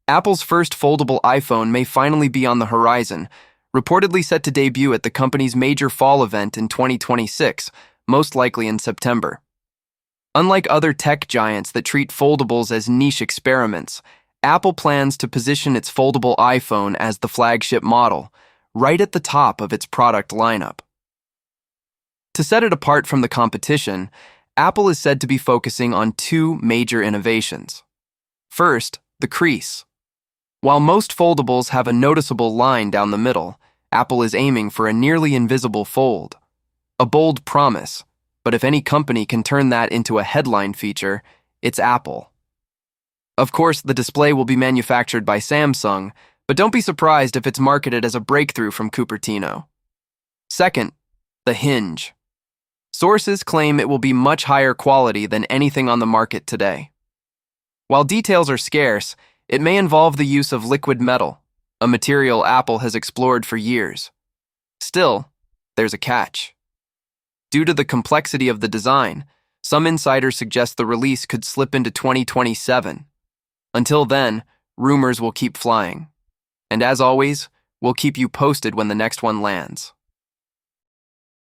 Apple's first foldable iPhone may finally be on the horizon, reportedly set to debut at the company's major fall event in 2026, most likely in September. Unlike other tech giants that treat foldables as niche experiments, Apple plans to position its foldable iPhone as the flagship model, right at the top of its product lineup. To set it apart from the competition, Apple is said to be focusing on two major innovations. First, the Crease. While most foldables have a noticeable line down the middle, Apple is aiming for a nearly invisible fold. A bold promise, but if any company can turn that into a headline feature, it's Apple. Of course, the display will be manufactured by Samsung, but don't be surprised if it's marketed as a breakthrough from Cupertino. Second, the Hinge. Sources claim it will be much higher quality than anything on the market today. While details are scarce, it may involve the use of liquid metal, a material Apple has explored for years. Still, there's a catch. Due to the complexity of the design, some insiders suggest the release could slip into 2027. Until then, rumors will keep flying. And as always, we'll keep you posted when the next one lands.